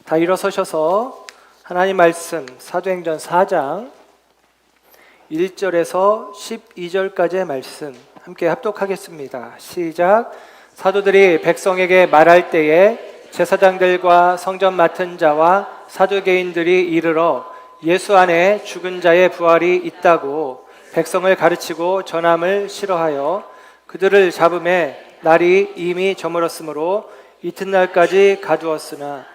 다 일어서셔서 하나님 말씀 사도행전 4장 1절에서 12절까지의 말씀 함께 합독하겠습니다. 시작. 사도들이 백성에게 말할 때에 제사장들과 성전 맡은 자와 사두개인들이 이르러 예수 안에 죽은 자의 부활이 있다고 백성을 가르치고 전함을 싫어하여 그들을 잡음에 날이 이미 저물었으므로 이튿날까지 가두었으나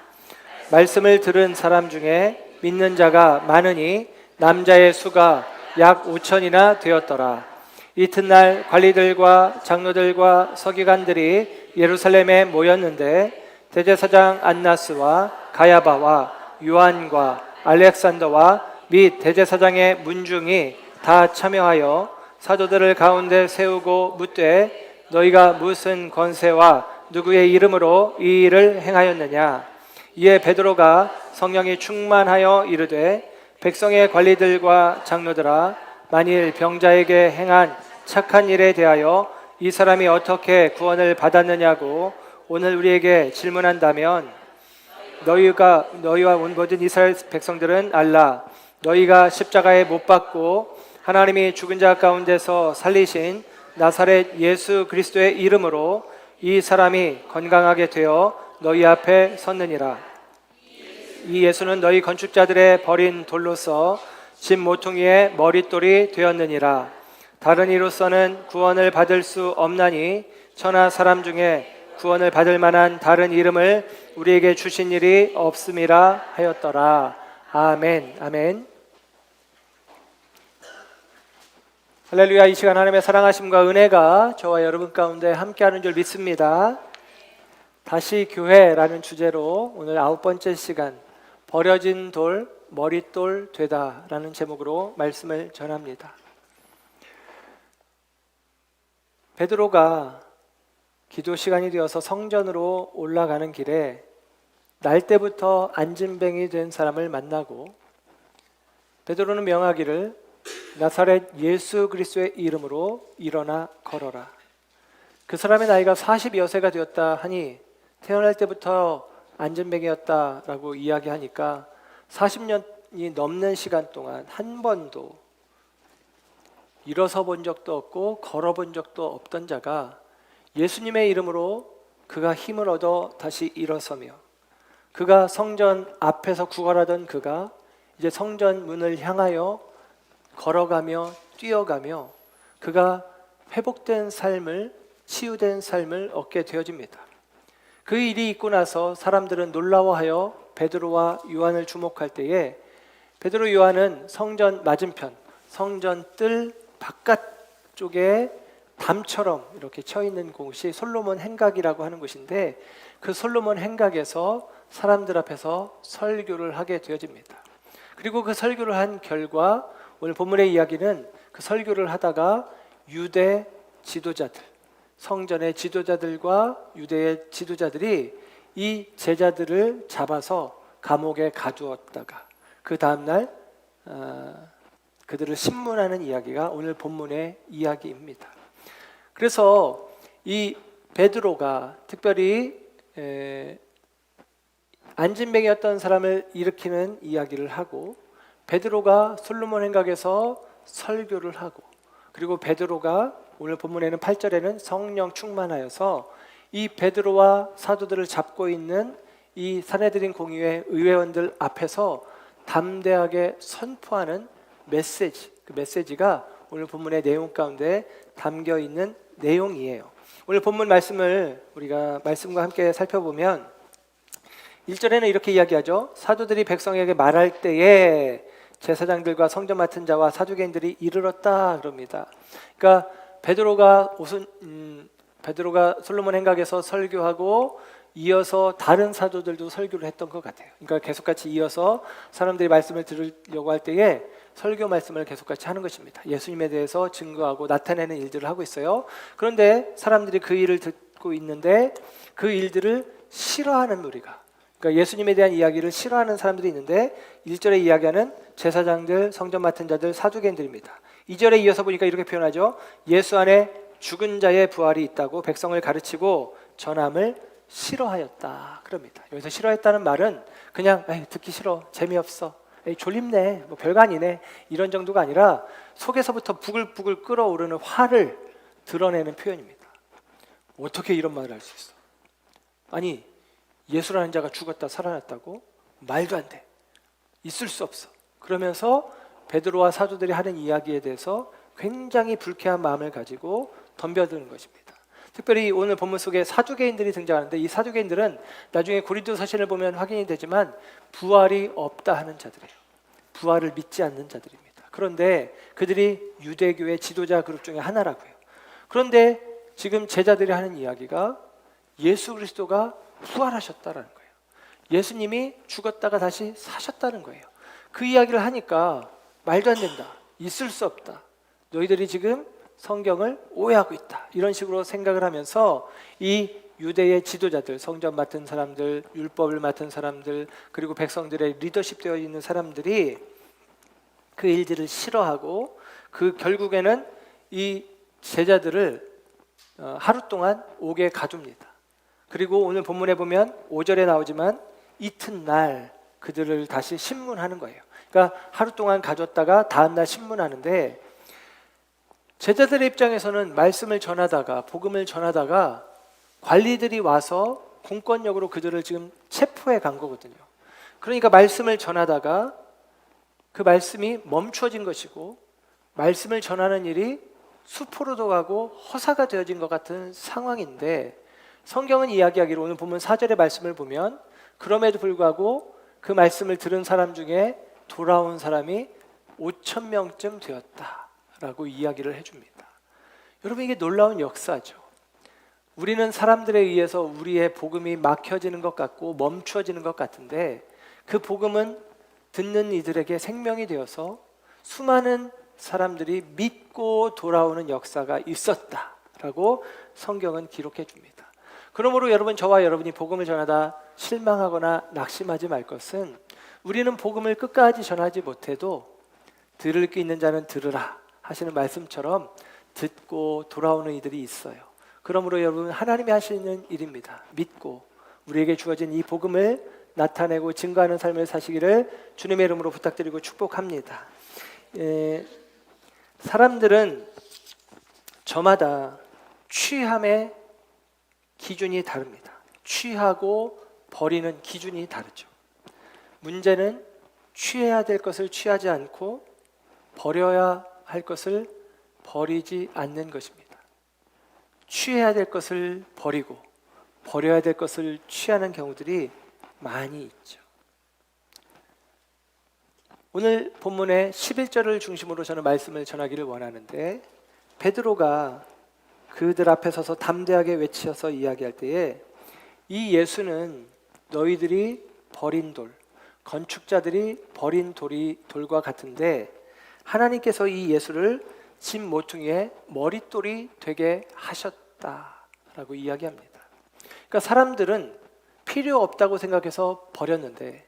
말씀을 들은 사람 중에 믿는 자가 많으니 남자의 수가 약 5천이나 되었더라. 이튿날 관리들과 장로들과 서기관들이 예루살렘에 모였는데 대제사장 안나스와 가야바와 요한과 알렉산더와 및 대제사장의 문중이 다 참여하여 사도들을 가운데 세우고 묻되 너희가 무슨 권세와 누구의 이름으로 이 일을 행하였느냐. 이에 베드로가 성령이 충만하여 이르되 백성의 관리들과 장로들아 만일 병자에게 행한 착한 일에 대하여 이 사람이 어떻게 구원을 받았느냐고 오늘 우리에게 질문한다면 너희와 온 모든 이스라엘 백성들은 알라. 너희가 십자가에 못 박고 하나님이 죽은 자 가운데서 살리신 나사렛 예수 그리스도의 이름으로 이 사람이 건강하게 되어 너희 앞에 섰느니라. 이 예수는 너희 건축자들의 버린 돌로서 집 모퉁이의 머릿돌이 되었느니라. 다른 이로서는 구원을 받을 수 없나니 천하 사람 중에 구원을 받을 만한 다른 이름을 우리에게 주신 일이 없음이라 하였더라. 아멘. 아멘. 할렐루야. 이 시간 하나님의 사랑하심과 은혜가 저와 여러분 가운데 함께하는 줄 믿습니다. 다시 교회라는 주제로 오늘 9번째 시간 버려진 돌, 머릿돌 되다라는 제목으로 말씀을 전합니다. 베드로가 기도 시간이 되어서 성전으로 올라가는 길에 날 때부터 안진뱅이 된 사람을 만나고 베드로는 명하기를 나사렛 예수 그리스도의 이름으로 일어나 걸어라. 그 사람의 나이가 40여세가 되었다 하니 태어날 때부터 안진뱅이였다라고 이야기하니까 40년이 넘는 시간 동안 한 번도 일어서 본 적도 없고 걸어 본 적도 없던 자가 예수님의 이름으로 그가 힘을 얻어 다시 일어서며 그가 성전 앞에서 구걸하던 그가 이제 성전 문을 향하여 걸어가며 뛰어가며 그가 회복된 삶을 치유된 삶을 얻게 되어집니다. 그 일이 있고 나서 사람들은 놀라워하여 베드로와 요한을 주목할 때에 베드로 요한은 성전 맞은편 성전 뜰 바깥쪽에 담처럼 이렇게 쳐 있는 곳이 솔로몬 행각이라고 하는 곳인데 그 솔로몬 행각에서 사람들 앞에서 설교를 하게 되어집니다. 그리고 그 설교를 한 결과 오늘 본문의 이야기는 그 설교를 하다가 유대 지도자들, 성전의 지도자들과 유대의 지도자들이 이 제자들을 잡아서 감옥에 가두었다가 그 다음날 그들을 신문하는 이야기가 오늘 본문의 이야기입니다. 그래서 이 베드로가 특별히 안진뱅이였던 사람을 일으키는 이야기를 하고 베드로가 솔로몬 행각에서 설교를 하고 그리고 베드로가 오늘 본문에는 8절에는 성령 충만하여서 이 베드로와 사도들을 잡고 있는 이 산헤드린 공의회 의회원들 앞에서 담대하게 선포하는 메시지, 그 메시지가 오늘 본문의 내용 가운데 담겨 있는 내용이에요. 오늘 본문 말씀을 우리가 말씀과 함께 살펴보면 1절에는 이렇게 이야기하죠. 사도들이 백성에게 말할 때에 제사장들과 성전 맡은 자와 사두개인들이 이르렀다 그럽니다. 그러니까 베드로가 솔로몬 행각에서 설교하고 이어서 다른 사도들도 설교를 했던 것 같아요. 그러니까 계속같이 이어서 사람들이 말씀을 들으려고 할 때에 설교 말씀을 계속같이 하는 것입니다. 예수님에 대해서 증거하고 나타내는 일들을 하고 있어요. 그런데 사람들이 그 일을 듣고 있는데 그 일들을 싫어하는 무리가, 그러니까 예수님에 대한 이야기를 싫어하는 사람들이 있는데 1절에 이야기하는 제사장들, 성전 맡은 자들, 사두개인들입니다. 2절에 이어서 보니까 이렇게 표현하죠. 예수 안에 죽은 자의 부활이 있다고 백성을 가르치고 전함을 싫어하였다 그럽니다. 여기서 싫어했다는 말은 그냥 듣기 싫어, 재미없어, 졸립네, 뭐 별거 아니네 이런 정도가 아니라 속에서부터 부글부글 끓어오르는 화를 드러내는 표현입니다. 어떻게 이런 말을 할 수 있어? 아니, 예수라는 자가 죽었다 살아났다고? 말도 안 돼. 있을 수 없어. 그러면서 베드로와 사도들이 하는 이야기에 대해서 굉장히 불쾌한 마음을 가지고 덤벼드는 것입니다. 특별히 오늘 본문 속에 사두개인들이 등장하는데 이 사두개인들은 나중에 고린도 서신을 보면 확인이 되지만 부활이 없다 하는 자들이에요. 부활을 믿지 않는 자들입니다. 그런데 그들이 유대교의 지도자 그룹 중에 하나라고요. 그런데 지금 제자들이 하는 이야기가 예수 그리스도가 부활하셨다라는 거예요. 예수님이 죽었다가 다시 사셨다는 거예요. 그 이야기를 하니까 말도 안 된다, 있을 수 없다, 너희들이 지금 성경을 오해하고 있다, 이런 식으로 생각을 하면서 이 유대의 지도자들, 성전 맡은 사람들, 율법을 맡은 사람들, 그리고 백성들의 리더십 되어 있는 사람들이 그 일들을 싫어하고 그 결국에는 이 제자들을 하루 동안 옥에 가둡니다. 그리고 오늘 본문에 보면 5절에 나오지만 이튿날 그들을 다시 신문하는 거예요. 그러니까 하루 동안 가뒀다가 다음날 신문하는데, 제자들의 입장에서는 말씀을 전하다가, 복음을 전하다가 관리들이 와서 공권력으로 그들을 지금 체포해 간 거거든요. 그러니까 말씀을 전하다가 그 말씀이 멈춰진 것이고, 말씀을 전하는 일이 수포로도 가고 허사가 되어진 것 같은 상황인데, 성경은 이야기하기로 오늘 보면 4절의 말씀을 보면 그럼에도 불구하고 그 말씀을 들은 사람 중에 돌아온 사람이 5,000명쯤 되었다라고 이야기를 해줍니다. 여러분, 이게 놀라운 역사죠. 우리는 사람들에 의해서 우리의 복음이 막혀지는 것 같고 멈추어지는 것 같은데, 그 복음은 듣는 이들에게 생명이 되어서 수많은 사람들이 믿고 돌아오는 역사가 있었다라고 성경은 기록해 줍니다. 그러므로 여러분, 저와 여러분이 복음을 전하다 실망하거나 낙심하지 말 것은, 우리는 복음을 끝까지 전하지 못해도 들을 게 있는 자는 들으라 하시는 말씀처럼 듣고 돌아오는 이들이 있어요. 그러므로 여러분, 하나님이 하시는 일입니다. 믿고 우리에게 주어진 이 복음을 나타내고 증거하는 삶을 사시기를 주님의 이름으로 부탁드리고 축복합니다. 사람들은 저마다 취함의 기준이 다릅니다. 취하고 버리는 기준이 다르죠. 문제는 취해야 될 것을 취하지 않고 버려야 할 것을 버리지 않는 것입니다. 취해야 될 것을 버리고 버려야 될 것을 취하는 경우들이 많이 있죠. 오늘 본문의 11절을 중심으로 저는 말씀을 전하기를 원하는데, 베드로가 그들 앞에 서서 담대하게 외치어서 이야기할 때에 이 예수는 너희들이 버린 돌, 건축자들이 버린 돌과 같은데 하나님께서 이 예수를 집 모퉁이의 머릿돌이 되게 하셨다라고 이야기합니다. 그러니까 사람들은 필요 없다고 생각해서 버렸는데,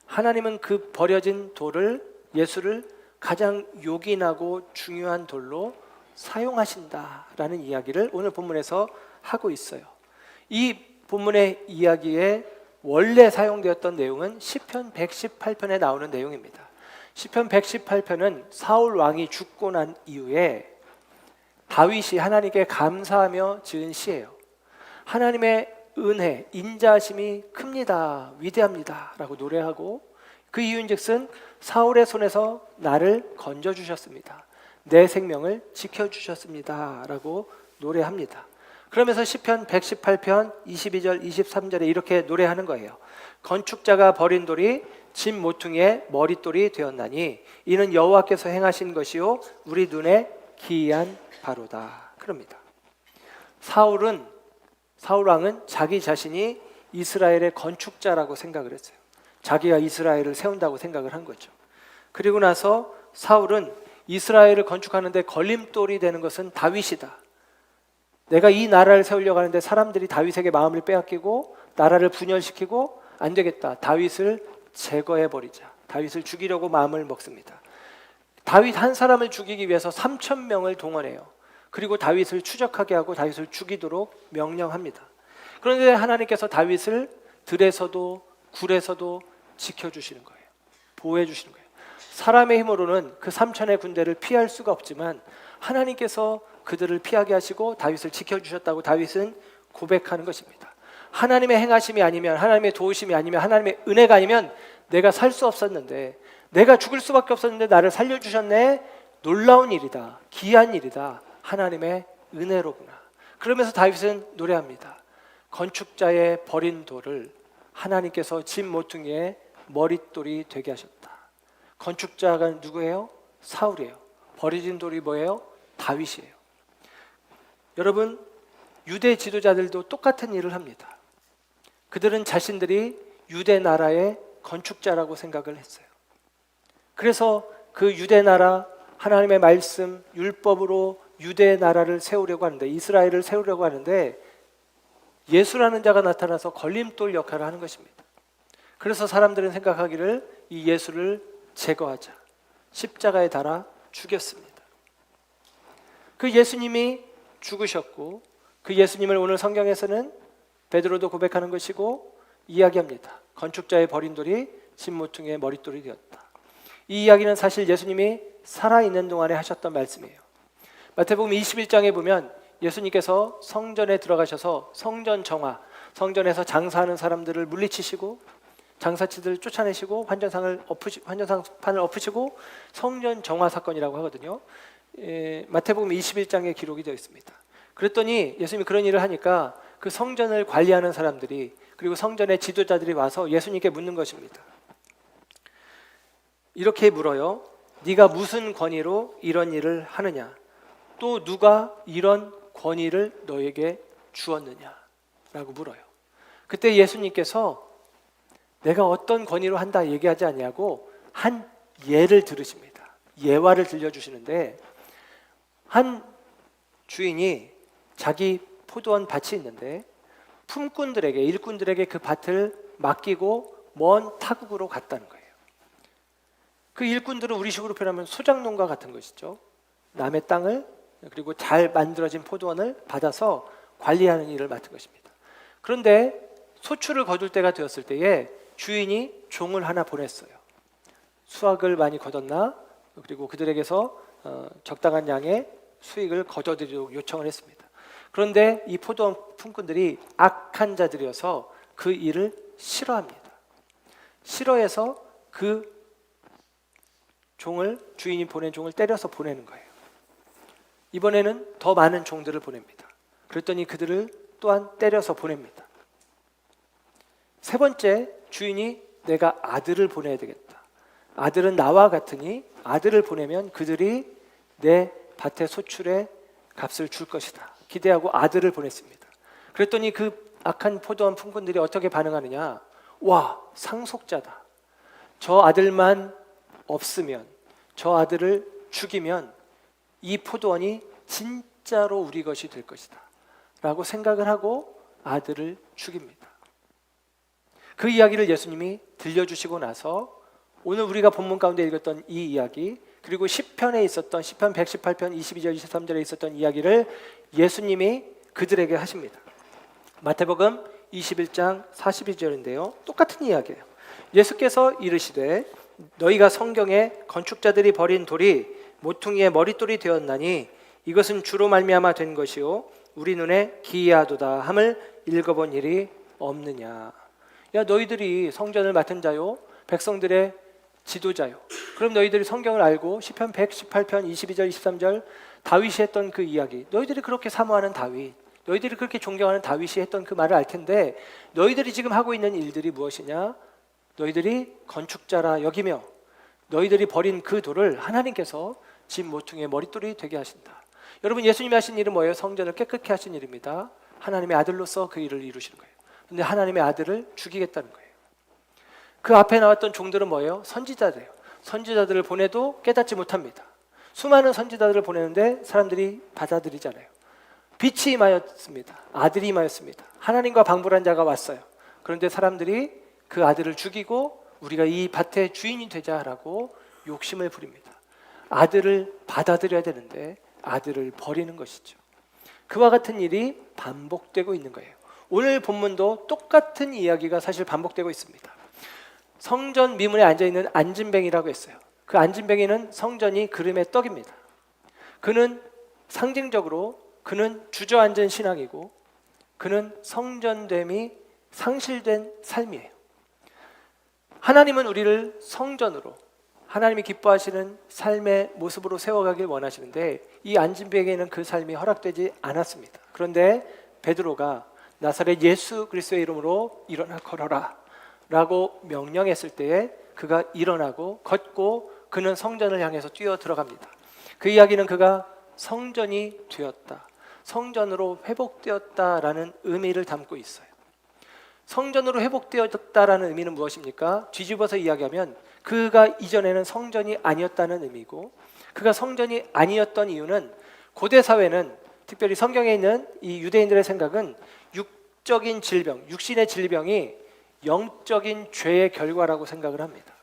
하나님은 그 버려진 돌을, 예수를 가장 요긴하고 중요한 돌로 사용하신다라는 이야기를 오늘 본문에서 하고 있어요. 이 본문의 이야기에 원래 사용되었던 내용은 시편 118편에 나오는 내용입니다. 시편 118편은 사울 왕이 죽고 난 이후에 다윗이 하나님께 감사하며 지은 시예요. 하나님의 은혜, 인자하심이 큽니다, 위대합니다 라고 노래하고, 그 이유인즉슨 사울의 손에서 나를 건져주셨습니다, 내 생명을 지켜주셨습니다 라고 노래합니다. 그러면서 시편 118편 22절 23절에 이렇게 노래하는 거예요. 건축자가 버린 돌이 집 모퉁이의 머릿돌이 되었나니 이는 여호와께서 행하신 것이요 우리 눈에 기이한 바로다 그럽니다. 사울 왕은 자기 자신이 이스라엘의 건축자라고 생각을 했어요. 자기가 이스라엘을 세운다고 생각을 한 거죠. 그리고 나서 사울은 이스라엘을 건축하는데 걸림돌이 되는 것은 다윗이다. 내가 이 나라를 세우려고 하는데 사람들이 다윗에게 마음을 빼앗기고 나라를 분열시키고 안 되겠다, 다윗을 제거해버리자. 다윗을 죽이려고 마음을 먹습니다. 다윗 한 사람을 죽이기 위해서 3,000명을 동원해요. 그리고 다윗을 추적하게 하고 다윗을 죽이도록 명령합니다. 그런데 하나님께서 다윗을 들에서도 굴에서도 지켜주시는 거예요. 보호해 주시는 거예요. 사람의 힘으로는 그 3천의 군대를 피할 수가 없지만 하나님께서 그들을 피하게 하시고 다윗을 지켜주셨다고 다윗은 고백하는 것입니다. 하나님의 행하심이 아니면, 하나님의 도우심이 아니면, 하나님의 은혜가 아니면 내가 살 수 없었는데, 내가 죽을 수밖에 없었는데 나를 살려주셨네. 놀라운 일이다, 귀한 일이다, 하나님의 은혜로구나. 그러면서 다윗은 노래합니다. 건축자의 버린 돌을 하나님께서 집 모퉁이의 머릿돌이 되게 하셨다. 건축자가 누구예요? 사울이에요. 버려진 돌이 뭐예요? 다윗이에요. 여러분, 유대 지도자들도 똑같은 일을 합니다. 그들은 자신들이 유대 나라의 건축자라고 생각을 했어요. 그래서 그 유대 나라, 하나님의 말씀, 율법으로 유대 나라를 세우려고 하는데, 이스라엘을 세우려고 하는데 예수라는 자가 나타나서 걸림돌 역할을 하는 것입니다. 그래서 사람들은 생각하기를 이 예수를 제거하자, 십자가에 달아 죽였습니다. 그 예수님이 죽으셨고, 그 예수님을 오늘 성경에서는 베드로도 고백하는 것이고 이야기합니다. 건축자의 버린 돌이 집 모퉁이의 머릿돌이 되었다. 이 이야기는 사실 예수님이 살아있는 동안에 하셨던 말씀이에요. 마태복음 21장에 보면 예수님께서 성전에 들어가셔서 성전 정화, 성전에서 장사하는 사람들을 물리치시고 장사치들을 쫓아내시고 환전상판을 엎으시고 성전 정화 사건이라고 하거든요. 마태복음 21장에 기록이 되어 있습니다. 그랬더니 예수님이 그런 일을 하니까 그 성전을 관리하는 사람들이, 그리고 성전의 지도자들이 와서 예수님께 묻는 것입니다. 이렇게 물어요. 네가 무슨 권위로 이런 일을 하느냐? 또 누가 이런 권위를 너에게 주었느냐? 라고 물어요. 그때 예수님께서 내가 어떤 권위로 한다 얘기하지 아니하고 한 예를 들으십니다. 예화를 들려주시는데, 한 주인이 자기 포도원 밭이 있는데 품꾼들에게, 일꾼들에게 그 밭을 맡기고 먼 타국으로 갔다는 거예요. 그 일꾼들은 우리식으로 표현하면 소작농가 같은 것이죠. 남의 땅을, 그리고 잘 만들어진 포도원을 받아서 관리하는 일을 맡은 것입니다. 그런데 소출을 거둘 때가 되었을 때에 주인이 종을 하나 보냈어요. 수확을 많이 거뒀나? 그리고 그들에게서 적당한 양의 수익을 거둬들이도록 요청을 했습니다. 그런데 이 포도원 품꾼들이 악한 자들이어서 그 일을 싫어합니다. 싫어해서 그 종을, 주인이 보낸 종을 때려서 보내는 거예요. 이번에는 더 많은 종들을 보냅니다. 그랬더니 그들을 또한 때려서 보냅니다. 세 번째, 주인이 내가 아들을 보내야 되겠다. 아들은 나와 같으니 아들을 보내면 그들이 내 밭의 소출에 값을 줄 것이다. 기대하고 아들을 보냈습니다. 그랬더니 그 악한 포도원 품꾼들이 어떻게 반응하느냐? 와, 상속자다. 저 아들만 없으면, 저 아들을 죽이면 이 포도원이 진짜로 우리 것이 될 것이다 라고 생각을 하고 아들을 죽입니다. 그 이야기를 예수님이 들려주시고 나서 오늘 우리가 본문 가운데 읽었던 이 이야기, 그리고 시편에 있었던 시편 118편 22절 23절에 있었던 이야기를 예수님이 그들에게 하십니다. 마태복음 21장 42절인데요. 똑같은 이야기예요. 예수께서 이르시되 너희가 성경에 건축자들이 버린 돌이 모퉁이의 머릿돌이 되었나니 이것은 주로 말미암아 된 것이요 우리 눈에 기이하도다 함을 읽어본 일이 없느냐. 야, 너희들이 성전을 맡은 자요, 백성들의 지도자요. 그럼 너희들이 성경을 알고 시편 118편 22절 23절 다윗이 했던 그 이야기, 너희들이 그렇게 사모하는 다윗, 너희들이 그렇게 존경하는 다윗이 했던 그 말을 알 텐데 너희들이 지금 하고 있는 일들이 무엇이냐? 너희들이 건축자라 여기며 너희들이 버린 그 돌을 하나님께서 집 모퉁이의 머릿돌이 되게 하신다. 여러분, 예수님이 하신 일은 뭐예요? 성전을 깨끗게 하신 일입니다. 하나님의 아들로서 그 일을 이루시는 거예요. 근데 하나님의 아들을 죽이겠다는 거예요. 그 앞에 나왔던 종들은 뭐예요? 선지자들이에요. 선지자들을 보내도 깨닫지 못합니다. 수많은 선지자들을 보내는데 사람들이 받아들이잖아요. 빛이 임하였습니다. 아들이 임하였습니다. 하나님과 방불한 자가 왔어요. 그런데 사람들이 그 아들을 죽이고 우리가 이 밭의 주인이 되자라고 욕심을 부립니다. 아들을 받아들여야 되는데 아들을 버리는 것이죠. 그와 같은 일이 반복되고 있는 거예요. 오늘 본문도 똑같은 이야기가 사실 반복되고 있습니다. 성전 미문에 앉아있는 안진뱅이라고 했어요. 그 안진뱅이는 성전이 그름의 떡입니다. 그는 상징적으로 그는 주저앉은 신앙이고 그는 성전됨이 상실된 삶이에요. 하나님은 우리를 성전으로 하나님이 기뻐하시는 삶의 모습으로 세워가길 원하시는데 이 안진뱅이에는 그 삶이 허락되지 않았습니다. 그런데 베드로가 나사렛 예수 그리스도의 이름으로 일어나 걸어라 라고 명령했을 때에 그가 일어나고 걷고 그는 성전을 향해서 뛰어 들어갑니다. 그 이야기는 그가 성전이 되었다, 성전으로 회복되었다라는 의미를 담고 있어요. 성전으로 회복되었다라는 의미는 무엇입니까? 뒤집어서 이야기하면 그가 이전에는 성전이 아니었다는 의미고, 그가 성전이 아니었던 이유는 고대 사회는, 특별히 성경에 있는 이 유대인들의 생각은 육적인 질병, 육신의 질병이 영적인 죄의 결과라고 생각을 합니다.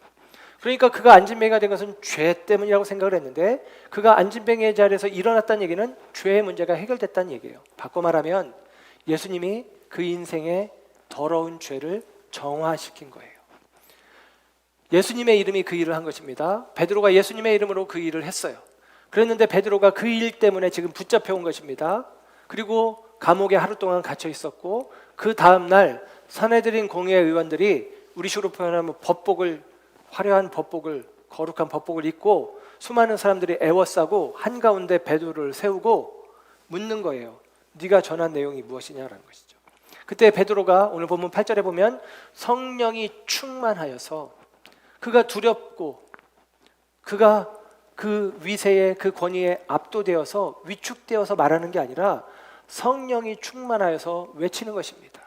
그러니까 그가 안진뱅이가 된 것은 죄 때문이라고 생각을 했는데, 그가 안진뱅이의 자리에서 일어났다는 얘기는 죄의 문제가 해결됐다는 얘기예요. 바꿔 말하면 예수님이 그 인생의 더러운 죄를 정화시킨 거예요. 예수님의 이름이 그 일을 한 것입니다. 베드로가 예수님의 이름으로 그 일을 했어요. 그랬는데 베드로가 그 일 때문에 지금 붙잡혀 온 것입니다. 그리고 감옥에 하루 동안 갇혀 있었고, 그 다음 날 산헤드린 공회 의원들이 우리식으로 표현하면 화려한 법복을, 거룩한 법복을 입고 수많은 사람들이 애워싸고 한가운데 베드로를 세우고 묻는 거예요. 네가 전한 내용이 무엇이냐라는 것이죠. 그때 베드로가 오늘 본문 8절에 보면 성령이 충만하여서 그가 두렵고 그가 그 위세에, 그 권위에 압도되어서 위축되어서 말하는 게 아니라 성령이 충만하여서 외치는 것입니다.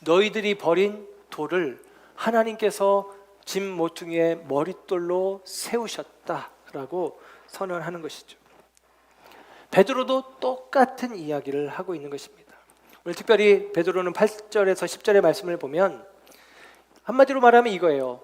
너희들이 버린 돌을 하나님께서 짐 모퉁이의 머릿돌로 세우셨다라고 선언하는 것이죠. 베드로도 똑같은 이야기를 하고 있는 것입니다. 오늘 특별히 베드로는 8절에서 10절의 말씀을 보면 한마디로 말하면 이거예요.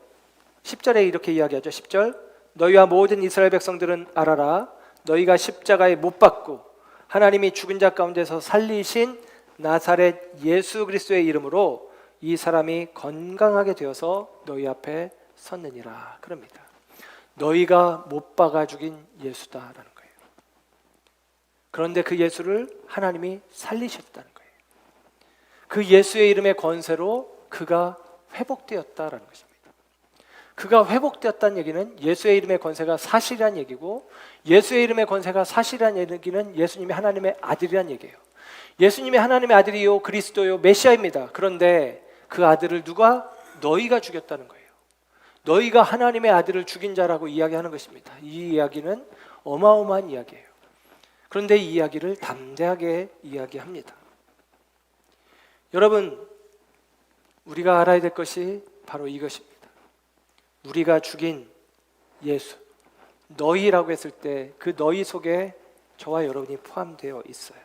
10절에 이렇게 이야기하죠. 10절, 너희와 모든 이스라엘 백성들은 알아라. 너희가 십자가에 못 박고 하나님이 죽은 자 가운데서 살리신 나사렛 예수 그리스도의 이름으로 이 사람이 건강하게 되어서 너희 앞에 섰느니라. 그럽니다. 너희가 못 박아 죽인 예수다라는 거예요. 그런데 그 예수를 하나님이 살리셨다는 거예요. 그 예수의 이름의 권세로 그가 회복되었다라는 것입니다. 그가 회복되었다는 얘기는 예수의 이름의 권세가 사실이란 얘기고, 예수의 이름의 권세가 사실이란 얘기는 예수님이 하나님의 아들이란 얘기예요. 예수님이 하나님의 아들이요 그리스도요 메시아입니다. 그런데 그 아들을 누가? 너희가 죽였다는 거예요. 너희가 하나님의 아들을 죽인 자라고 이야기하는 것입니다. 이 이야기는 어마어마한 이야기예요. 그런데 이 이야기를 담대하게 이야기합니다. 여러분, 우리가 알아야 될 것이 바로 이것입니다. 우리가 죽인 예수, 너희라고 했을 때 그 너희 속에 저와 여러분이 포함되어 있어요.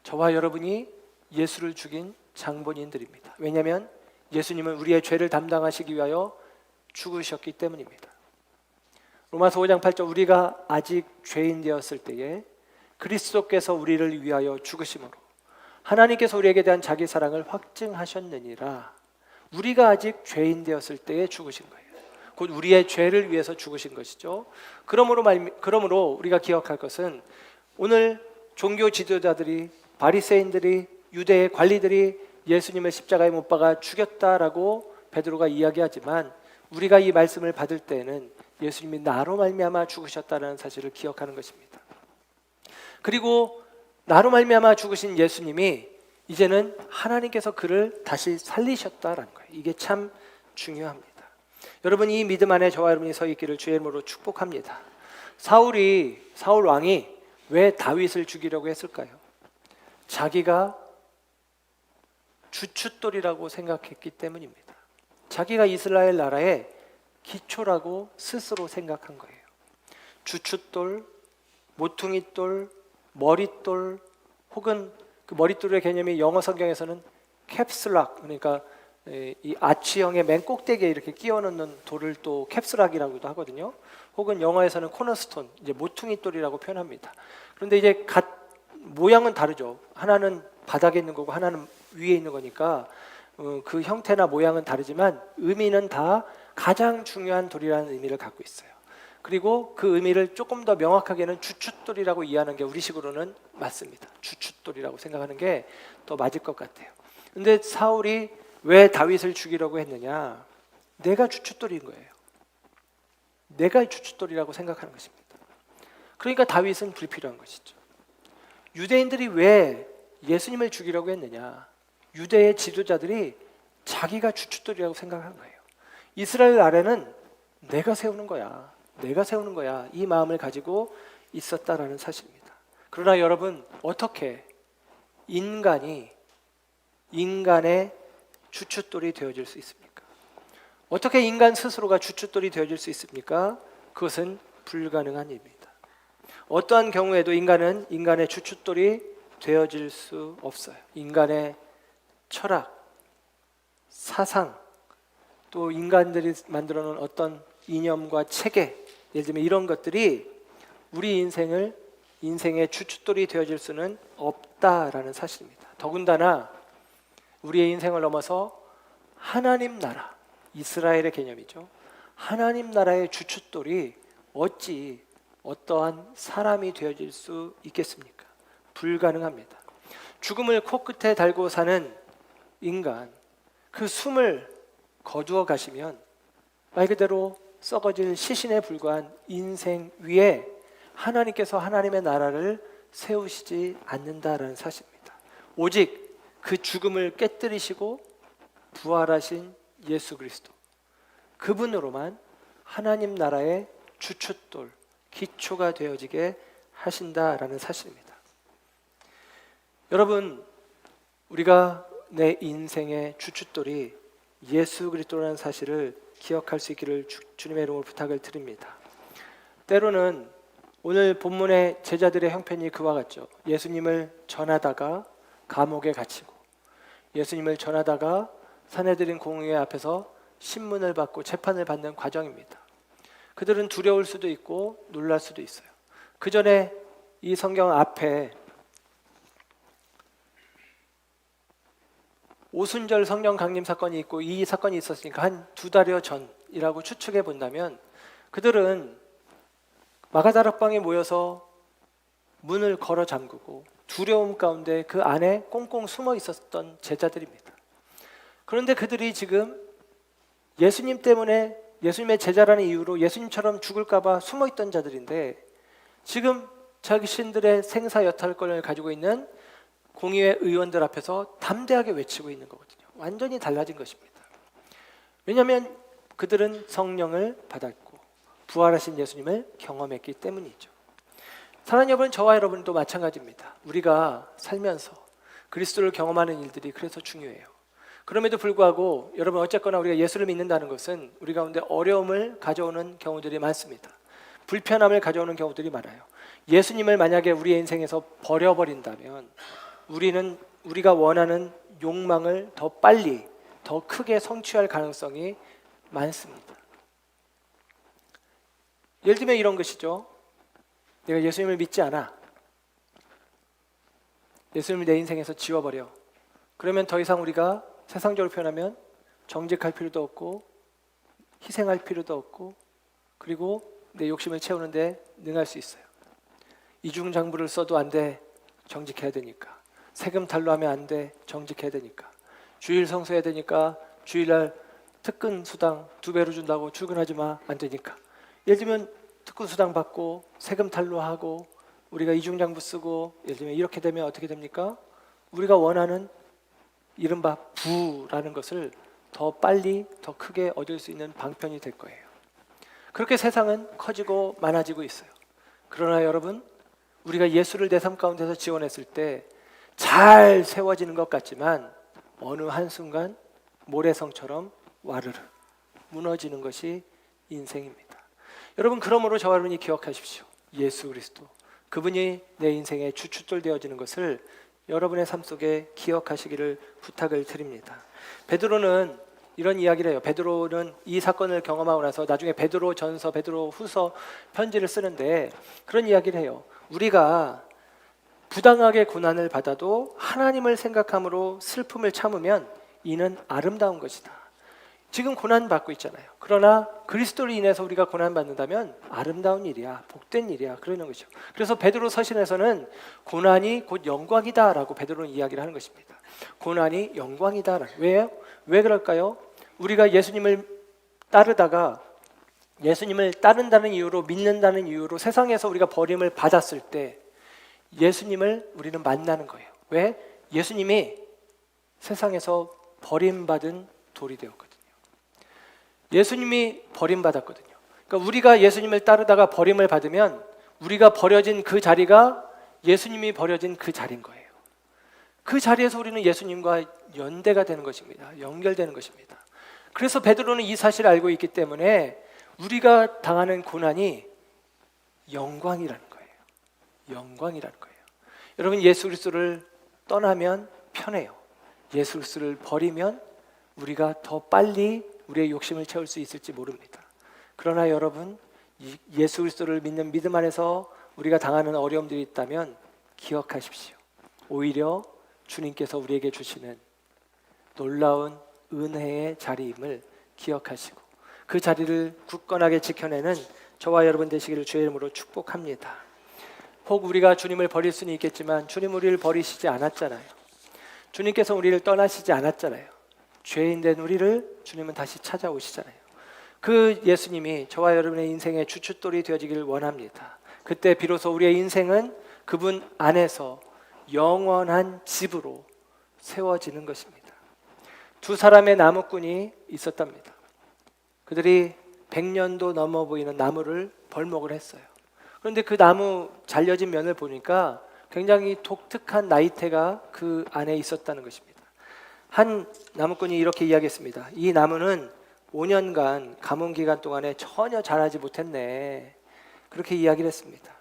저와 여러분이 예수를 죽인 장본인들입니다. 왜냐하면 예수님은 우리의 죄를 담당하시기 위하여 죽으셨기 때문입니다. 로마서 5장 8절, 우리가 아직 죄인 되었을 때에 그리스도께서 우리를 위하여 죽으심으로 하나님께서 우리에게 대한 자기 사랑을 확증하셨느니라. 우리가 아직 죄인 되었을 때에 죽으신 거예요. 곧 우리의 죄를 위해서 죽으신 것이죠. 그러므로 우리가 기억할 것은 오늘 종교 지도자들이, 바리새인들이, 유대의 관리들이 예수님을 십자가에 못 박아 죽였다라고 베드로가 이야기하지만, 우리가 이 말씀을 받을 때에는 예수님이 나로 말미암아 죽으셨다는 사실을 기억하는 것입니다. 그리고 나로 말미암아 죽으신 예수님이 이제는 하나님께서 그를 다시 살리셨다라는 거예요. 이게 참 중요합니다. 여러분, 이 믿음 안에 저와 여러분이 서 있기를 주의 이름으로 축복합니다. 사울 왕이 왜 다윗을 죽이려고 했을까요? 자기가 주춧돌이라고 생각했기 때문입니다. 자기가 이스라엘 나라의 기초라고 스스로 생각한 거예요. 주춧돌, 모퉁이돌, 머릿돌, 혹은 그 머릿돌의 개념이 영어 성경에서는 캡슬락, 그러니까 이 아치형의 맨 꼭대기에 이렇게 끼워 넣는 돌을 또 캡슬락이라고도 하거든요. 혹은 영어에서는 코너스톤, 이제 모퉁이돌이라고 표현합니다. 그런데 이제 모양은 다르죠. 하나는 바닥에 있는 거고 하나는 위에 있는 거니까 그 형태나 모양은 다르지만 의미는 다 가장 중요한 돌이라는 의미를 갖고 있어요. 그리고 그 의미를 조금 더 명확하게는 주춧돌이라고 이해하는 게 우리식으로는 맞습니다. 주춧돌이라고 생각하는 게 더 맞을 것 같아요. 근데 사울이 왜 다윗을 죽이려고 했느냐? 내가 주춧돌인 거예요. 내가 주춧돌이라고 생각하는 것입니다. 그러니까 다윗은 불필요한 것이죠. 유대인들이 왜 예수님을 죽이려고 했느냐? 유대의 지도자들이 자기가 주춧돌이라고 생각한 거예요. 이스라엘 아래는 내가 세우는 거야. 내가 세우는 거야. 이 마음을 가지고 있었다라는 사실입니다. 그러나 여러분, 어떻게 인간이 인간의 주춧돌이 되어질 수 있습니까? 어떻게 인간 스스로가 주춧돌이 되어질 수 있습니까? 그것은 불가능한 일입니다. 어떠한 경우에도 인간은 인간의 주춧돌이 되어질 수 없어요. 인간의 철학, 사상, 또 인간들이 만들어 놓은 어떤 이념과 체계, 예를 들면 이런 것들이 우리 인생의 주춧돌이 되어질 수는 없다라는 사실입니다. 더군다나 우리의 인생을 넘어서 하나님 나라, 이스라엘의 개념이죠. 하나님 나라의 주춧돌이 어찌 어떠한 사람이 되어질 수 있겠습니까? 불가능합니다. 죽음을 코끝에 달고 사는 인간, 그 숨을 거두어 가시면 말 그대로 썩어질 시신에 불과한 인생 위에 하나님께서 하나님의 나라를 세우시지 않는다라는 사실입니다. 오직 그 죽음을 깨뜨리시고 부활하신 예수 그리스도, 그분으로만 하나님 나라의 주춧돌, 기초가 되어지게 하신다라는 사실입니다. 여러분, 우리가 내 인생의 주춧돌이 예수 그리스도라는 사실을 기억할 수 있기를 주님의 이름으로 부탁을 드립니다. 때로는 오늘 본문의 제자들의 형편이 그와 같죠. 예수님을 전하다가 감옥에 갇히고, 예수님을 전하다가 산헤드린 공회 앞에서 신문을 받고 재판을 받는 과정입니다. 그들은 두려울 수도 있고 놀랄 수도 있어요. 그 전에 이 성경 앞에 오순절 성령 강림 사건이 있고 이 사건이 있었으니까 한 2달여 전이라고 추측해 본다면 그들은 마가다락방에 모여서 문을 걸어 잠그고 두려움 가운데 그 안에 꽁꽁 숨어 있었던 제자들입니다. 그런데 그들이 지금 예수님 때문에 예수님의 제자라는 이유로 예수님처럼 죽을까 봐 숨어 있던 자들인데 지금 자신들의 생사여탈권을 가지고 있는 공의회 의원들 앞에서 담대하게 외치고 있는 거거든요. 완전히 달라진 것입니다. 왜냐하면 그들은 성령을 받았고 부활하신 예수님을 경험했기 때문이죠. 사랑하는 여러분, 저와 여러분도 마찬가지입니다. 우리가 살면서 그리스도를 경험하는 일들이 그래서 중요해요. 그럼에도 불구하고 여러분, 어쨌거나 우리가 예수를 믿는다는 것은 우리 가운데 어려움을 가져오는 경우들이 많습니다. 불편함을 가져오는 경우들이 많아요. 예수님을 만약에 우리의 인생에서 버려버린다면 우리는 우리가 원하는 욕망을 더 빨리, 더 크게 성취할 가능성이 많습니다. 예를 들면 이런 것이죠. 내가 예수님을 믿지 않아. 예수님을 내 인생에서 지워버려. 그러면 더 이상 우리가 세상적으로 표현하면 정직할 필요도 없고 희생할 필요도 없고 그리고 내 욕심을 채우는데 능할 수 있어요. 이중장부를 써도 안 돼. 정직해야 되니까. 세금 탈루하면 안 돼. 정직해야 되니까. 주일 성수해야 되니까 주일날 특근 수당 2배로 준다고 출근하지 마. 안 되니까. 예를 들면 특근 수당 받고 세금 탈루하고 우리가 이중장부 쓰고 예를 들면 이렇게 되면 어떻게 됩니까? 우리가 원하는 이른바 부라는 것을 더 빨리 더 크게 얻을 수 있는 방편이 될 거예요. 그렇게 세상은 커지고 많아지고 있어요. 그러나 여러분, 우리가 예수를 내 삶 가운데서 지원했을 때 잘 세워지는 것 같지만 어느 한순간 모래성처럼 와르르 무너지는 것이 인생입니다. 여러분, 그러므로 저와 여러분이 기억하십시오. 예수 그리스도, 그분이 내 인생의 주춧돌 되어지는 것을 여러분의 삶 속에 기억하시기를 부탁을 드립니다. 베드로는 이런 이야기를 해요. 베드로는 이 사건을 경험하고 나서 나중에 베드로 전서, 베드로 후서 편지를 쓰는데 그런 이야기를 해요. 우리가 부당하게 고난을 받아도 하나님을 생각함으로 슬픔을 참으면 이는 아름다운 것이다. 지금 고난 받고 있잖아요. 그러나 그리스도로 인해서 우리가 고난 받는다면 아름다운 일이야, 복된 일이야, 그러는 거죠. 그래서 베드로 서신에서는 고난이 곧 영광이다라고 베드로는 이야기를 하는 것입니다. 고난이 영광이다. 왜요? 왜 그럴까요? 우리가 예수님을 따르다가 예수님을 따른다는 이유로, 믿는다는 이유로 세상에서 우리가 버림을 받았을 때 예수님을 우리는 만나는 거예요. 왜? 예수님이 세상에서 버림받은 돌이 되었거든요. 예수님이 버림받았거든요. 그러니까 우리가 예수님을 따르다가 버림을 받으면 우리가 버려진 그 자리가 예수님이 버려진 그 자리인 거예요. 그 자리에서 우리는 예수님과 연대가 되는 것입니다. 연결되는 것입니다. 그래서 베드로는 이 사실을 알고 있기 때문에 우리가 당하는 고난이 영광이라는 거예요. 영광이라는 거예요. 여러분, 예수 그리스도를 떠나면 편해요. 예수 그리스도를 버리면 우리가 더 빨리 우리의 욕심을 채울 수 있을지 모릅니다. 그러나 여러분, 예수 그리스도를 믿는 믿음 안에서 우리가 당하는 어려움들이 있다면 기억하십시오. 오히려 주님께서 우리에게 주시는 놀라운 은혜의 자리임을 기억하시고 그 자리를 굳건하게 지켜내는 저와 여러분 되시기를 주의 이름으로 축복합니다. 혹 우리가 주님을 버릴 수는 있겠지만 주님 우리를 버리시지 않았잖아요. 주님께서 우리를 떠나시지 않았잖아요. 죄인된 우리를 주님은 다시 찾아오시잖아요. 그 예수님이 저와 여러분의 인생의 주춧돌이 되어지기를 원합니다. 그때 비로소 우리의 인생은 그분 안에서 영원한 집으로 세워지는 것입니다. 두 사람의 나무꾼이 있었답니다. 그들이 100년도 넘어 보이는 나무를 벌목을 했어요. 그런데 그 나무 잘려진 면을 보니까 굉장히 독특한 나이테가 그 안에 있었다는 것입니다. 한 나무꾼이 이렇게 이야기했습니다. 이 나무는 5년간 가뭄 기간 동안에 전혀 자라지 못했네. 그렇게 이야기를 했습니다.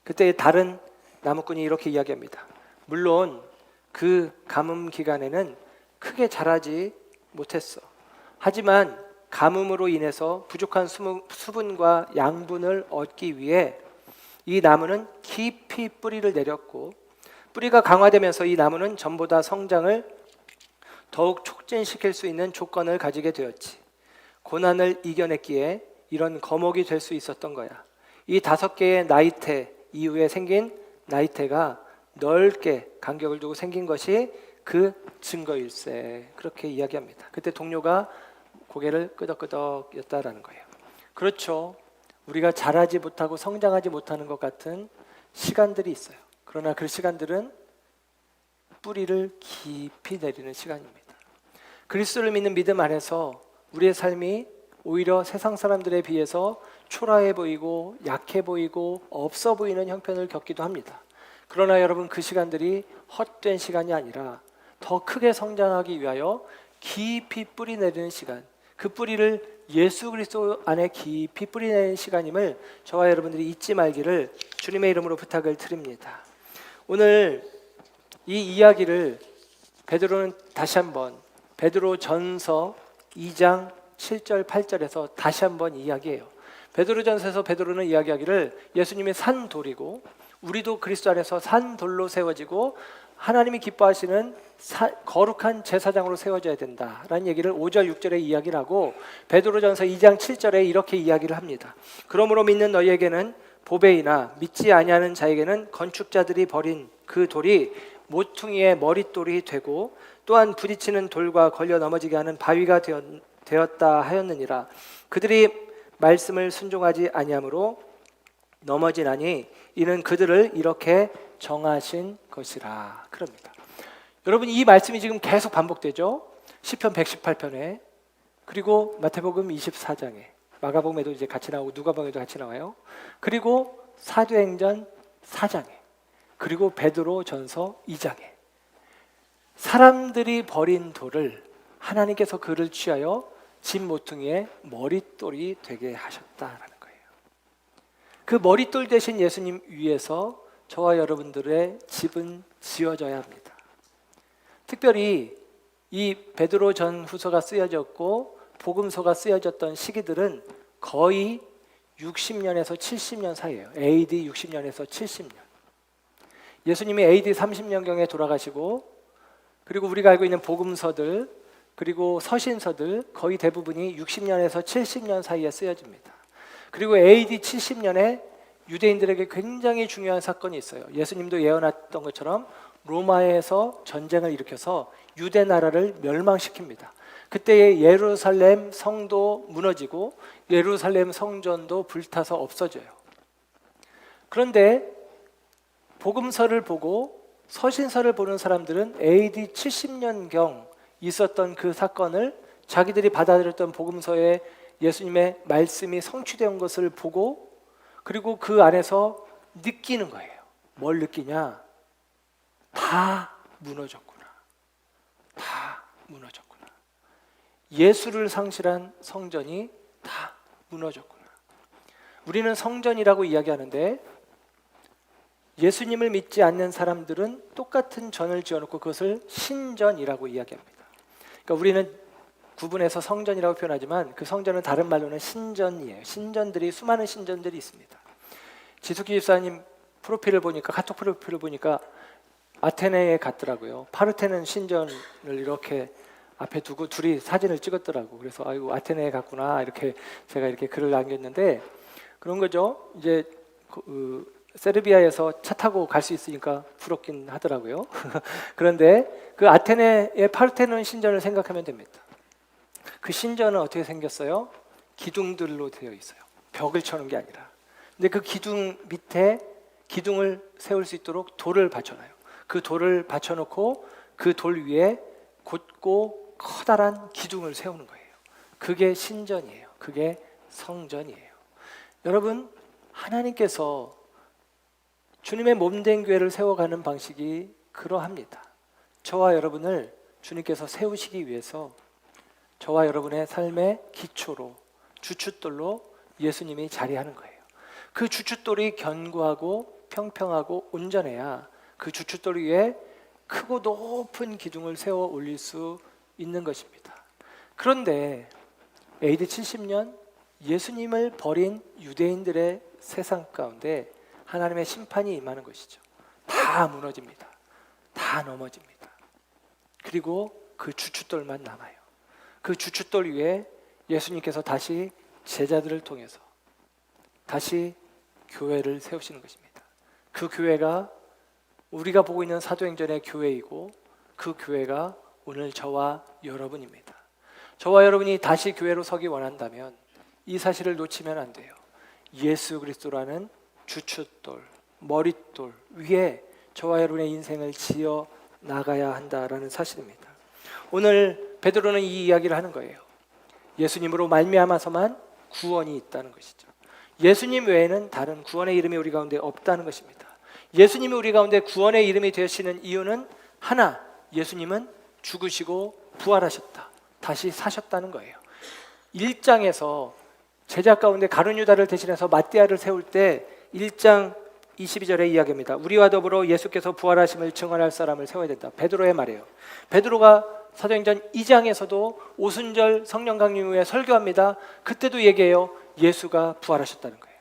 그때 다른 나무꾼이 이렇게 이야기합니다. 물론 그 가뭄 기간에는 크게 자라지 못했어. 하지만 가뭄으로 인해서 부족한 수분과 양분을 얻기 위해 이 나무는 깊이 뿌리를 내렸고 뿌리가 강화되면서 이 나무는 전보다 성장을 더욱 촉진시킬 수 있는 조건을 가지게 되었지. 고난을 이겨냈기에 이런 거목이 될 수 있었던 거야. 이 5개의 나이테 이후에 생긴 나이테가 넓게 간격을 두고 생긴 것이 그 증거일세. 그렇게 이야기합니다. 그때 동료가 고개를 끄덕끄덕였다라는 거예요. 그렇죠. 우리가 자라지 못하고 성장하지 못하는 것 같은 시간들이 있어요. 그러나 그 시간들은 뿌리를 깊이 내리는 시간입니다. 그리스도를 믿는 믿음 안에서 우리의 삶이 오히려 세상 사람들에 비해서 초라해 보이고 약해 보이고 없어 보이는 형편을 겪기도 합니다. 그러나 여러분, 그 시간들이 헛된 시간이 아니라 더 크게 성장하기 위하여 깊이 뿌리 내리는 시간, 그 뿌리를 예수 그리스도 안에 깊이 뿌리 내리는 시간임을 저와 여러분들이 잊지 말기를 주님의 이름으로 부탁을 드립니다. 오늘 이 이야기를 베드로는 다시 한번 베드로 전서 2장 7절 8절에서 다시 한번 이야기해요. 베드로전서에서 베드로는 이야기하기를 예수님이 산 돌이고 우리도 그리스도 안에서 산 돌로 세워지고 하나님이 기뻐하시는 거룩한 제사장으로 세워져야 된다라는 얘기를 5절 6절에 이야기를 하고 베드로전서 2장 7절에 이렇게 이야기를 합니다. 그러므로 믿는 너희에게는 보배이나 믿지 아니하는 자에게는 건축자들이 버린 그 돌이 모퉁이의 머릿돌이 되고 또한 부딪히는 돌과 걸려 넘어지게 하는 바위가 되었다 하였느니라. 그들이 말씀을 순종하지 아니하므로 넘어지나니 이는 그들을 이렇게 정하신 것이라. 그럽니다. 여러분, 이 말씀이 지금 계속 반복되죠. 시편 118편에 그리고 마태복음 24장에 마가복음에도 이제 같이 나오고 누가복음에도 같이 나와요. 그리고 사도행전 4장에 그리고 베드로전서 2장에 사람들이 버린 돌을 하나님께서 그를 취하여 집 모퉁이의 머릿돌이 되게 하셨다라는 거예요. 그 머릿돌 대신 예수님 위에서 저와 여러분들의 집은 지어져야 합니다. 특별히 이 베드로전후서가 쓰여졌고 복음서가 쓰여졌던 시기들은 거의 60년에서 70년 사이예요. AD 60년에서 70년. 예수님이 AD 30년경에 돌아가시고, 그리고 우리가 알고 있는 복음서들 그리고 서신서들 거의 대부분이 60년에서 70년 사이에 쓰여집니다. 그리고 AD 70년에 유대인들에게 굉장히 중요한 사건이 있어요. 예수님도 예언했던 것처럼 로마에서 전쟁을 일으켜서 유대 나라를 멸망시킵니다. 그때의 예루살렘 성도 무너지고 예루살렘 성전도 불타서 없어져요. 그런데 복음서를 보고 서신서를 보는 사람들은 AD 70년경 있었던 그 사건을 자기들이 받아들였던 복음서에 예수님의 말씀이 성취된 것을 보고, 그리고 그 안에서 느끼는 거예요. 뭘 느끼냐? 다 무너졌구나. 다 무너졌구나. 예수를 상실한 성전이 다 무너졌구나. 우리는 성전이라고 이야기하는데 예수님을 믿지 않는 사람들은 똑같은 전을 지어놓고 그것을 신전이라고 이야기합니다. 그러니까 우리는 구분해서 성전이라고 표현하지만 그 성전은 다른 말로는 신전이에요. 신전들이, 수많은 신전들이 있습니다. 지숙기 집사님 프로필을 보니까, 카톡 프로필을 보니까 아테네에 갔더라고요. 파르테논 신전을 이렇게 앞에 두고 둘이 사진을 찍었더라고. 그래서 아이고 아테네에 갔구나, 이렇게 제가 이렇게 글을 남겼는데, 그런 거죠. 이제 세르비아에서 차 타고 갈 수 있으니까 부럽긴 하더라고요. 그런데 그 아테네의 파르테논 신전을 생각하면 됩니다. 그 신전은 어떻게 생겼어요? 기둥들로 되어 있어요. 벽을 쳐놓은 게 아니라. 근데 그 기둥 밑에 기둥을 세울 수 있도록 돌을 받쳐놔요. 그 돌을 받쳐놓고 그 돌 위에 곧고 커다란 기둥을 세우는 거예요. 그게 신전이에요. 그게 성전이에요. 여러분, 하나님께서 주님의 몸된 교회를 세워가는 방식이 그러합니다. 저와 여러분을 주님께서 세우시기 위해서 저와 여러분의 삶의 기초로, 주춧돌로 예수님이 자리하는 거예요. 그 주춧돌이 견고하고 평평하고 온전해야 그 주춧돌 위에 크고 높은 기둥을 세워 올릴 수 있는 것입니다. 그런데 AD 70년 예수님을 버린 유대인들의 세상 가운데 하나님의 심판이 임하는 것이죠. 다 무너집니다. 다 넘어집니다. 그리고 그 주춧돌만 남아요. 그 주춧돌 위에 예수님께서 다시 제자들을 통해서 다시 교회를 세우시는 것입니다. 그 교회가 우리가 보고 있는 사도행전의 교회이고, 그 교회가 오늘 저와 여러분입니다. 저와 여러분이 다시 교회로 서기 원한다면 이 사실을 놓치면 안 돼요. 예수 그리스도라는 주춧돌, 머릿돌 위에 저와 여러분의 인생을 지어 나가야 한다라는 사실입니다. 오늘 베드로는 이 이야기를 하는 거예요. 예수님으로 말미암아서만 구원이 있다는 것이죠. 예수님 외에는 다른 구원의 이름이 우리 가운데 없다는 것입니다. 예수님이 우리 가운데 구원의 이름이 되시는 이유는 하나, 예수님은 죽으시고 부활하셨다, 다시 사셨다는 거예요. 1장에서 제자 가운데 가룟 유다를 대신해서 마띠아를 세울 때 1장 22절의 이야기입니다. 우리와 더불어 예수께서 부활하심을 증언할 사람을 세워야 된다. 베드로의 말이에요. 베드로가 사도행전 2장에서도 오순절 성령 강림 후에 설교합니다. 그때도 얘기해요. 예수가 부활하셨다는 거예요.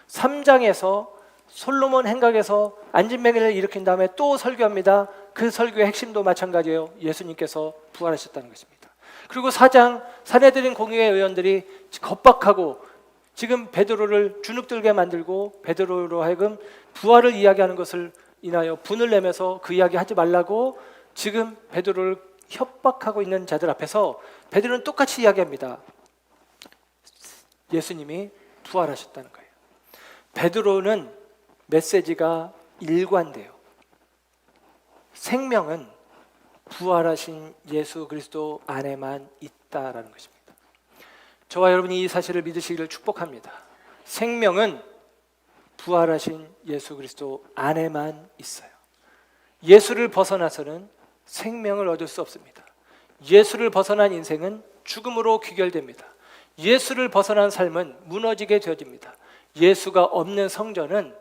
3장에서 솔로몬 행각에서 안진뱅이를 일으킨 다음에 또 설교합니다. 그 설교의 핵심도 마찬가지예요. 예수님께서 부활하셨다는 것입니다. 그리고 4장 산헤드린 공의회 의원들이 겁박하고 지금 베드로를 주눅들게 만들고 베드로로 하여금 부활을 이야기하는 것을 인하여 분을 내면서 그 이야기 하지 말라고 지금 베드로를 협박하고 있는 자들 앞에서 베드로는 똑같이 이야기합니다. 예수님이 부활하셨다는 거예요. 베드로는 메시지가 일관돼요. 생명은 부활하신 예수 그리스도 안에만 있다라는 것입니다. 저와 여러분이 이 사실을 믿으시기를 축복합니다. 생명은 부활하신 예수 그리스도 안에만 있어요. 예수를 벗어나서는 생명을 얻을 수 없습니다. 예수를 벗어난 인생은 죽음으로 귀결됩니다. 예수를 벗어난 삶은 무너지게 되어집니다. 예수가 없는 성전은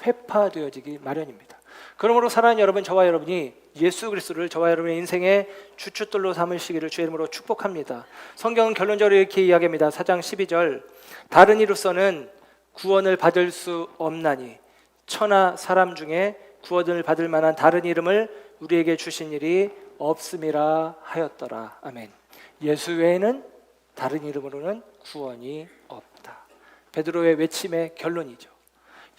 회파되어지기 마련입니다. 그러므로 사랑하는 여러분, 저와 여러분이 예수 그리스도를 저와 여러분의 인생의 주춧돌로 삼으시기를 주의 이름으로 축복합니다. 성경은 결론적으로 이렇게 이야기합니다. 4장 12절, 다른 이로서는 구원을 받을 수 없나니 천하 사람 중에 구원을 받을 만한 다른 이름을 우리에게 주신 일이 없음이라 하였더라. 아멘. 예수 외에는 다른 이름으로는 구원이 없다. 베드로의 외침의 결론이죠.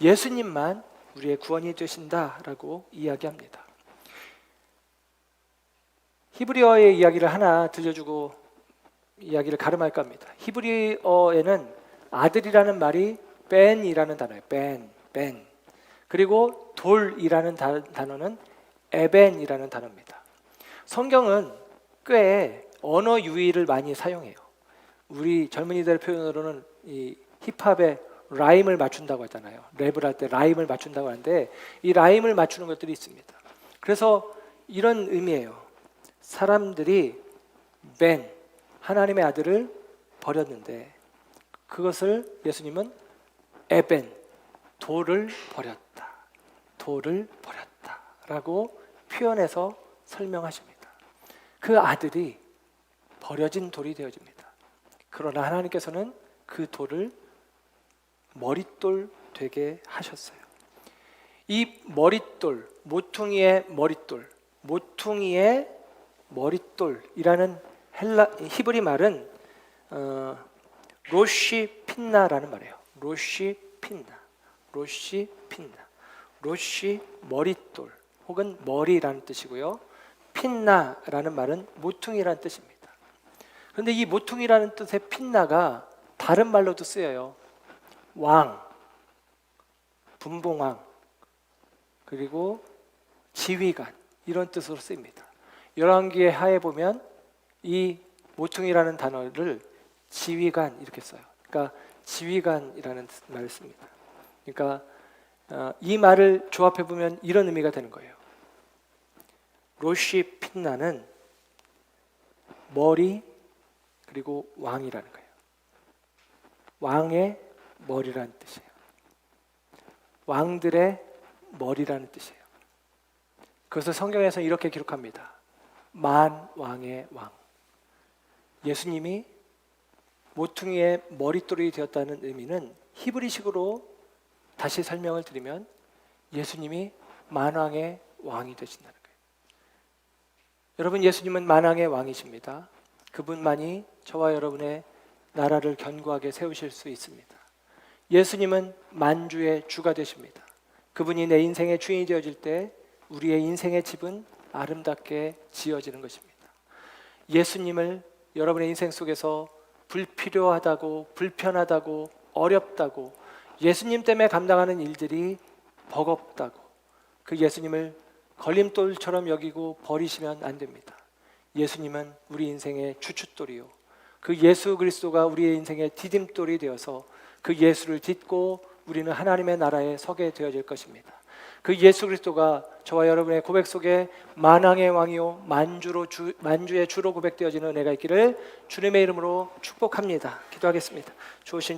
예수님만 우리의 구원이 되신다라고 이야기합니다. 히브리어의 이야기를 하나 들려주고 이야기를 가름할까 합니다. 히브리어에는 아들이라는 말이 벤이라는 단어예요. 벤. 그리고 돌이라는 단어는 에벤이라는 단어입니다. 성경은 꽤 언어 유희를 많이 사용해요. 우리 젊은이들 표현으로는 이 힙합에 라임을 맞춘다고 하잖아요. 랩을 할 때 라임을 맞춘다고 하는데 이 라임을 맞추는 것들이 있습니다. 그래서 이런 의미예요. 사람들이 벤, 하나님의 아들을 버렸는데 그것을 예수님은 에벤, 돌을 버렸다 라고 표현해서 설명하십니다. 그 아들이 버려진 돌이 되어집니다. 그러나 하나님께서는 그 돌을 머릿돌 되게 하셨어요. 이 머릿돌, 모퉁이의 머릿돌이라는 히브리 말은 로시핀나라는 말이에요. 로시 머릿돌 혹은 머리라는 뜻이고요. 핀나라는 말은 모퉁이라는 뜻입니다. 그런데 이 모퉁이라는 뜻의 핀나가 다른 말로도 쓰여요. 왕, 분봉왕, 그리고 지휘관 이런 뜻으로 쓰입니다. 열왕기의 하에 보면 이 모퉁이라는 단어를 지휘관 이렇게 써요. 그러니까 지휘관이라는 말을 씁니다. 그러니까 이 말을 조합해 보면 이런 의미가 되는 거예요. 로시 핀나는 머리 그리고 왕이라는 거예요. 왕의 머리라는 뜻이에요. 왕들의 머리라는 뜻이에요. 그것을 성경에서 이렇게 기록합니다. 만왕의 왕. 예수님이 모퉁이의 머릿돌이 되었다는 의미는 히브리식으로 다시 설명을 드리면 예수님이 만왕의 왕이 되신다는 거예요. 여러분, 예수님은 만왕의 왕이십니다. 그분만이 저와 여러분의 나라를 견고하게 세우실 수 있습니다. 예수님은 만주의 주가 되십니다. 그분이 내 인생의 주인이 되어질 때 우리의 인생의 집은 아름답게 지어지는 것입니다. 예수님을 여러분의 인생 속에서 불필요하다고, 불편하다고, 어렵다고, 예수님 때문에 감당하는 일들이 버겁다고 그 예수님을 걸림돌처럼 여기고 버리시면 안 됩니다. 예수님은 우리 인생의 주춧돌이요, 그 예수 그리스도가 우리의 인생의 디딤돌이 되어서 그 예수를 딛고 우리는 하나님의 나라에 서게 되어질 것입니다. 그 예수 그리스도가 저와 여러분의 고백 속에 만왕의 왕이요 만주의 주로 고백되어지는 은혜가 있기를 주님의 이름으로 축복합니다. 기도하겠습니다. 좋으신